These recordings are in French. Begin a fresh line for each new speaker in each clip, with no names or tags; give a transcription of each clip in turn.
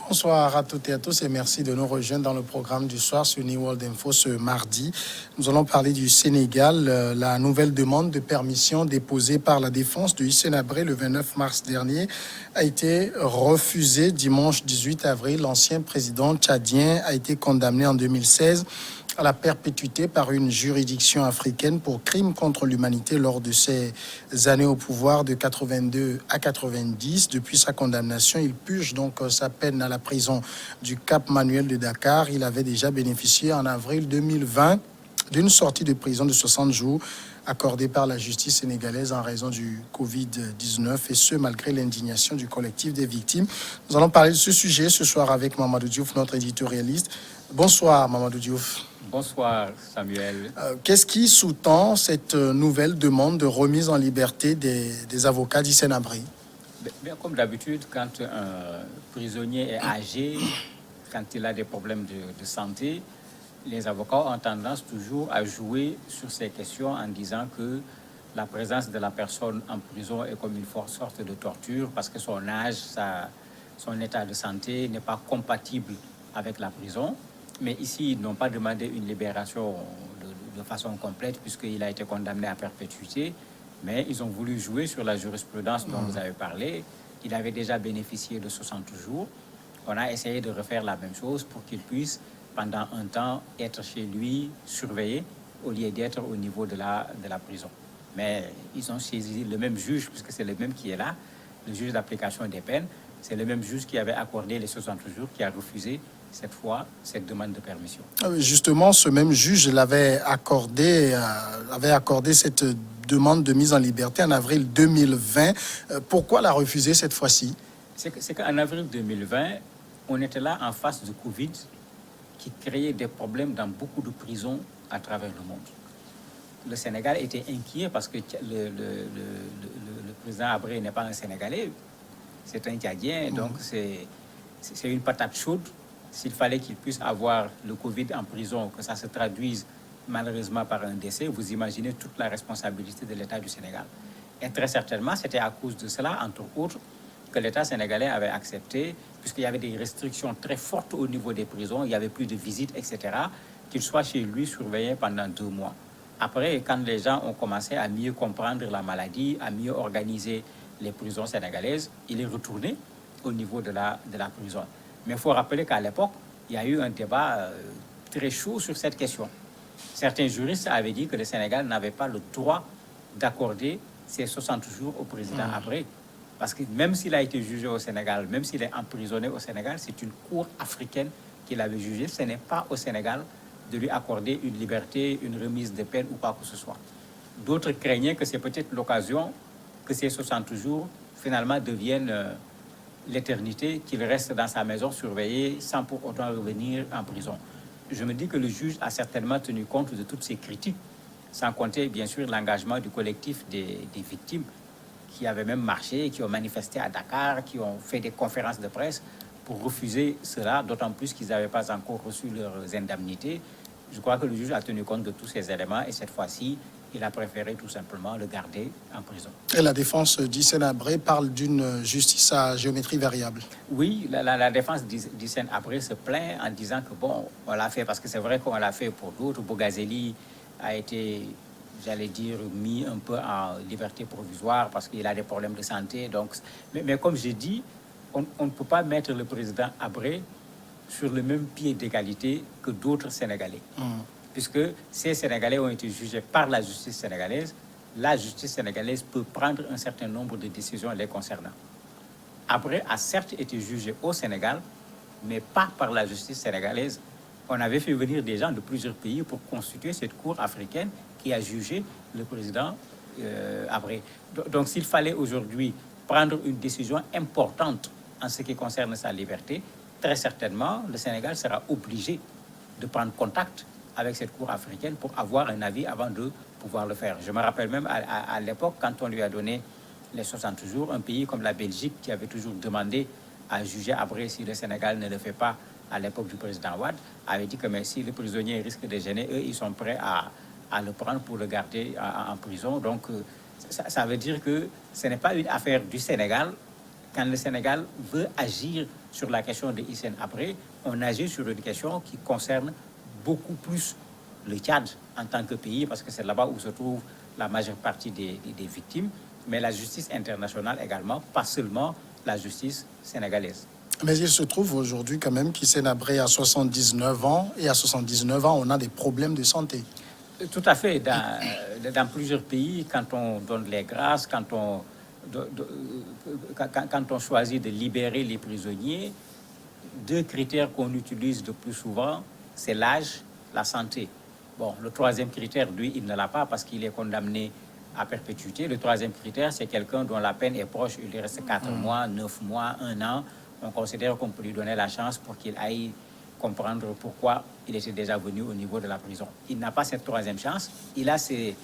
Bonsoir à toutes et à tous et merci de nous rejoindre dans le programme du soir sur New World Info ce mardi. Nous allons parler du Sénégal. La nouvelle demande de permission déposée par la défense de Hissène Habré le 29 mars dernier a été refusée dimanche 18 avril. L'ancien président tchadien a été condamné en 2016 à la perpétuité par une juridiction africaine pour crimes contre l'humanité lors de ses années au pouvoir de 82 à 90. Depuis sa condamnation, il purge donc sa peine à la prison du Cap Manuel de Dakar. Il avait déjà bénéficié en avril 2020 d'une sortie de prison de 60 jours accordée par la justice sénégalaise en raison du Covid-19 et ce malgré l'indignation du collectif des victimes. Nous allons parler de ce sujet ce soir avec Mamadou Diouf, notre éditorialiste. Bonsoir Mamadou Diouf.
Bonsoir Samuel.
Qu'est-ce qui sous-tend cette nouvelle demande de remise en liberté des avocats d'Hissène Habré?
Bien, comme d'habitude, quand un prisonnier est âgé, quand il a des problèmes de santé, les avocats ont tendance toujours à jouer sur ces questions en disant que la présence de la personne en prison est comme une sorte de torture parce que son âge, son état de santé n'est pas compatible avec la prison. Mais ici, ils n'ont pas demandé une libération de façon complète puisqu'il a été condamné à perpétuité. Mais ils ont voulu jouer sur la jurisprudence dont vous avez parlé. Il avait déjà bénéficié de 60 jours. On a essayé de refaire la même chose pour qu'il puisse, pendant un temps, être chez lui, surveillé, au lieu d'être au niveau de la prison. Mais ils ont saisi le même juge, puisque c'est le même qui est là, le juge d'application des peines. C'est le même juge qui avait accordé les 60 jours, qui a refusé cette fois cette demande de permission.
Justement, ce même juge l'avait accordé cette demande de mise en liberté en avril 2020. Pourquoi l'a refusé cette fois-ci?
C'est qu'en avril 2020, on était là en face du Covid qui créait des problèmes dans beaucoup de prisons à travers le monde. Le Sénégal était inquiet parce que le président Habré n'est pas un Sénégalais, c'est un Tchadien, donc c'est une patate chaude. S'il fallait qu'il puisse avoir le Covid en prison, que ça se traduise malheureusement par un décès, vous imaginez toute la responsabilité de l'État du Sénégal. Et très certainement, c'était à cause de cela, entre autres, que l'État sénégalais avait accepté, puisqu'il y avait des restrictions très fortes au niveau des prisons, il n'y avait plus de visites, etc., qu'il soit chez lui surveillé pendant 2 mois. Après, quand les gens ont commencé à mieux comprendre la maladie, à mieux organiser les prisons sénégalaises, il est retourné au niveau de la prison. Mais il faut rappeler qu'à l'époque, il y a eu un débat très chaud sur cette question. Certains juristes avaient dit que le Sénégal n'avait pas le droit d'accorder ces 60 jours au président Habré. Parce que même s'il a été jugé au Sénégal, même s'il est emprisonné au Sénégal, c'est une cour africaine qui l'avait jugé. Ce n'est pas au Sénégal de lui accorder une liberté, une remise de peine ou quoi que ce soit. D'autres craignaient que c'est peut-être l'occasion que ces 60 jours, finalement, deviennent l'éternité, qu'il reste dans sa maison surveillée sans pour autant revenir en prison. Je me dis que le juge a certainement tenu compte de toutes ces critiques, sans compter bien sûr l'engagement du collectif des victimes qui avaient même marché, qui ont manifesté à Dakar, qui ont fait des conférences de presse pour refuser cela, d'autant plus qu'ils n'avaient pas encore reçu leurs indemnités. Je crois que le juge a tenu compte de tous ces éléments et cette fois-ci, il a préféré tout simplement le garder en prison.
Et la défense d'Hissène Habré parle d'une justice à géométrie variable.
Oui, la défense d'Hissène Habré se plaint en disant que bon, on l'a fait parce que c'est vrai qu'on l'a fait pour d'autres. Bougazelli a été, j'allais dire, mis un peu en liberté provisoire parce qu'il a des problèmes de santé. Donc, mais comme j'ai dit, on ne peut pas mettre le président Habré sur le même pied d'égalité que d'autres Sénégalais. Puisque ces Sénégalais ont été jugés par la justice sénégalaise, la justice sénégalaise peut prendre un certain nombre de décisions les concernant. Habré a certes été jugé au Sénégal, mais pas par la justice sénégalaise. On avait fait venir des gens de plusieurs pays pour constituer cette cour africaine qui a jugé le président Habré. Donc s'il fallait aujourd'hui prendre une décision importante en ce qui concerne sa liberté, très certainement, le Sénégal sera obligé de prendre contact avec cette cour africaine pour avoir un avis avant de pouvoir le faire. Je me rappelle même à l'époque, quand on lui a donné les 60 jours, un pays comme la Belgique qui avait toujours demandé à juger Habré si le Sénégal ne le fait pas à l'époque du président Wade, avait dit que mais si le prisonnier risque de gêner, eux, ils sont prêts à le prendre pour le garder en prison. Donc, ça veut dire que ce n'est pas une affaire du Sénégal, quand le Sénégal veut agir sur la question de Hissène Habré, on agit sur une question qui concerne beaucoup plus le Tchad en tant que pays, parce que c'est là-bas où se trouve la majeure partie des victimes, mais la justice internationale également, pas seulement la justice sénégalaise.
Mais il se trouve aujourd'hui quand même qu'Hissène Habré a 79 ans, et à 79 ans, on a des problèmes de santé.
Tout à fait. Dans plusieurs pays, quand on donne les grâces, quand on choisit de libérer les prisonniers, deux critères qu'on utilise le plus souvent, c'est l'âge, la santé. Bon, le troisième critère, lui, il ne l'a pas parce qu'il est condamné à perpétuité. Le troisième critère, c'est quelqu'un dont la peine est proche. Il lui reste 4 mois, 9 mois, 1 an. On considère qu'on peut lui donner la chance pour qu'il aille comprendre pourquoi il était déjà venu au niveau de la prison. Il n'a pas cette troisième chance. Il a ces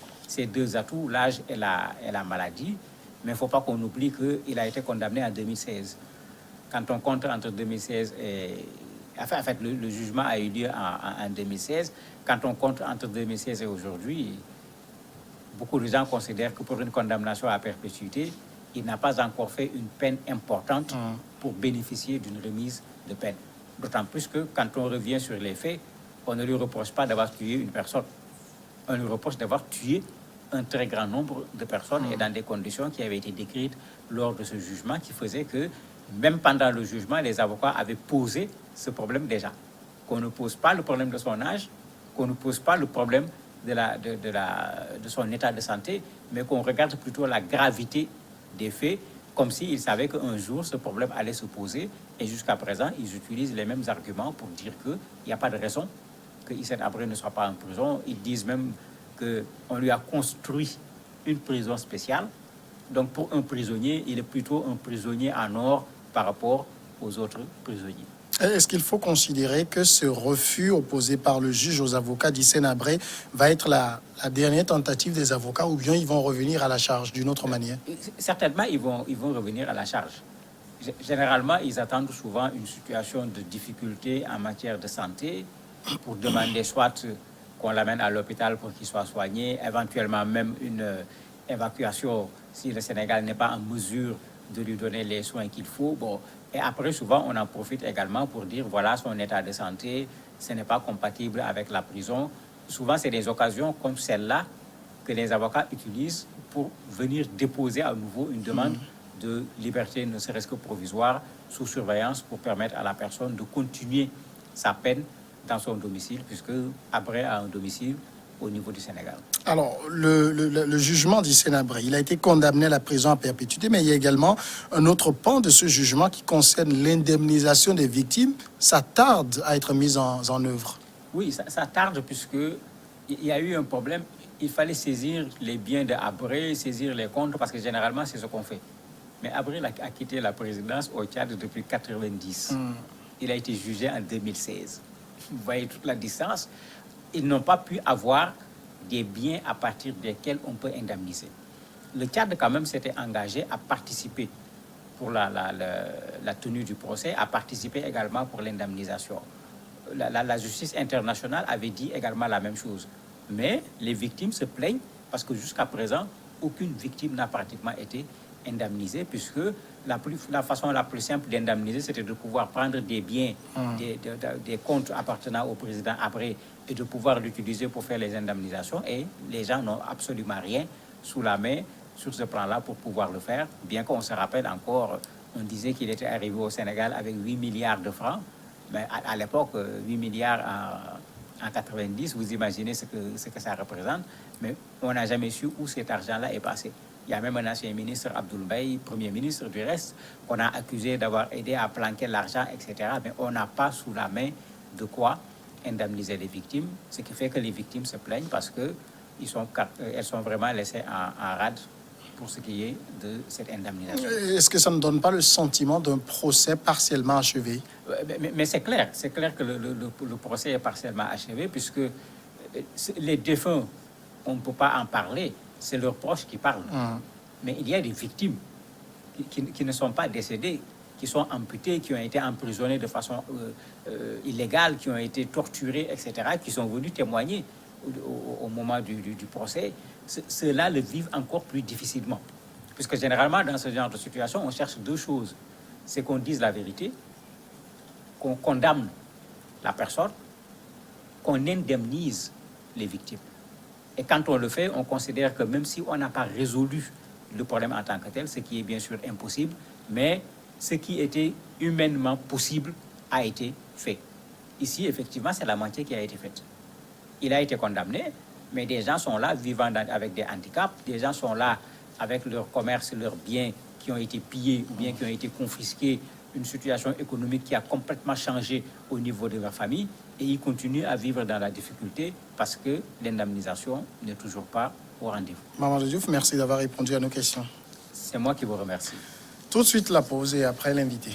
deux atouts, l'âge et la maladie. Mais il ne faut pas qu'on oublie qu'il a été condamné en 2016. Quand on compte entre 2016 et... En fait, le jugement a eu lieu en 2016. Quand on compte entre 2016 et aujourd'hui, beaucoup de gens considèrent que pour une condamnation à perpétuité, il n'a pas encore fait une peine importante pour bénéficier d'une remise de peine. D'autant plus que quand on revient sur les faits, on ne lui reproche pas d'avoir tué une personne. On lui reproche d'avoir tué un très grand nombre de personnes et dans des conditions qui avaient été décrites lors de ce jugement qui faisait que même pendant le jugement, les avocats avaient posé ce problème déjà. Qu'on ne pose pas le problème de son âge, qu'on ne pose pas le problème de son état de santé, mais qu'on regarde plutôt la gravité des faits, comme s'ils savaient qu'un jour, ce problème allait se poser. Et jusqu'à présent, ils utilisent les mêmes arguments pour dire qu'il n'y a pas de raison que Hissène Habré ne soit pas en prison. Ils disent même qu'on lui a construit une prison spéciale. Donc pour un prisonnier, il est plutôt un prisonnier en or par rapport aux autres prisonniers.
Est-ce qu'il faut considérer que ce refus opposé par le juge aux avocats d'Hissène Habré va être la dernière tentative des avocats ou bien ils vont revenir à la charge d'une autre manière?
Certainement, ils vont revenir à la charge. Généralement, ils attendent souvent une situation de difficulté en matière de santé pour demander soit qu'on l'amène à l'hôpital pour qu'il soit soigné, éventuellement même une évacuation si le Sénégal n'est pas en mesure de lui donner les soins qu'il faut. Bon, et après, souvent, on en profite également pour dire, voilà, son état de santé, ce n'est pas compatible avec la prison. Souvent, c'est des occasions comme celle-là que les avocats utilisent pour venir déposer à nouveau une demande de liberté, ne serait-ce que provisoire, sous surveillance, pour permettre à la personne de continuer sa peine dans son domicile, puisque Habré a un domicile au niveau du Sénégal.
Alors, le jugement d'Hissène Habré, il a été condamné à la prison à perpétuité, mais il y a également un autre pan de ce jugement qui concerne l'indemnisation des victimes. Ça tarde à être mis en œuvre.
Oui, ça tarde puisqu'il y a eu un problème. Il fallait saisir les biens de Habré, saisir les comptes, parce que généralement, c'est ce qu'on fait. Mais Habré a quitté la présidence au Tchad depuis 1990. Il a été jugé en 2016. Vous voyez toute la distance. Ils n'ont pas pu avoir des biens à partir desquels on peut indemniser. Le Tchad, quand même, s'était engagé à participer pour la tenue du procès, à participer également pour l'indemnisation. La justice internationale avait dit également la même chose. Mais les victimes se plaignent parce que jusqu'à présent, aucune victime n'a pratiquement été indemnisée, puisque la façon la plus simple d'indemniser, c'était de pouvoir prendre des biens, des comptes appartenant au président Habré, et de pouvoir l'utiliser pour faire les indemnisations. Et les gens n'ont absolument rien sous la main sur ce plan-là pour pouvoir le faire. Bien qu'on se rappelle encore, on disait qu'il était arrivé au Sénégal avec 8 milliards de francs. Mais à l'époque, 8 milliards en 90, vous imaginez ce que ça représente. Mais on n'a jamais su où cet argent-là est passé. Il y a même un ancien ministre, Abdoul Mbaye, premier ministre du reste, qu'on a accusé d'avoir aidé à planquer l'argent, etc. Mais on n'a pas sous la main de quoi indemniser les victimes, ce qui fait que les victimes se plaignent parce qu'elles sont vraiment laissées en rade pour ce qui est de cette indemnisation.
Est-ce que ça ne donne pas le sentiment d'un procès partiellement achevé?
Mais c'est clair que le procès est partiellement achevé, puisque les défunts, on ne peut pas en parler, c'est leurs proches qui parlent. Mais il y a des victimes qui ne sont pas décédées, qui sont amputées, qui ont été emprisonnées de façon illégale, qui ont été torturées, etc., qui sont venus témoigner au moment du procès. Ceux-là le vivent encore plus difficilement. Puisque généralement, dans ce genre de situation, on cherche deux choses. C'est qu'on dise la vérité, qu'on condamne la personne, qu'on indemnise les victimes. Et quand on le fait, on considère que même si on n'a pas résolu le problème en tant que tel, ce qui est bien sûr impossible, mais ce qui était humainement possible a été fait. Ici, effectivement, c'est la moitié qui a été faite. Il a été condamné, mais des gens sont là vivant avec des handicaps, des gens sont là avec leur commerce, leurs biens qui ont été pillés ou bien qui ont été confisqués, une situation économique qui a complètement changé au niveau de leur famille, et ils continuent à vivre dans la difficulté parce que l'indemnisation n'est toujours pas au rendez-vous.
Mamadou Diouf, merci d'avoir répondu à nos questions.
C'est moi qui vous remercie.
Tout de suite la pause et après l'invité.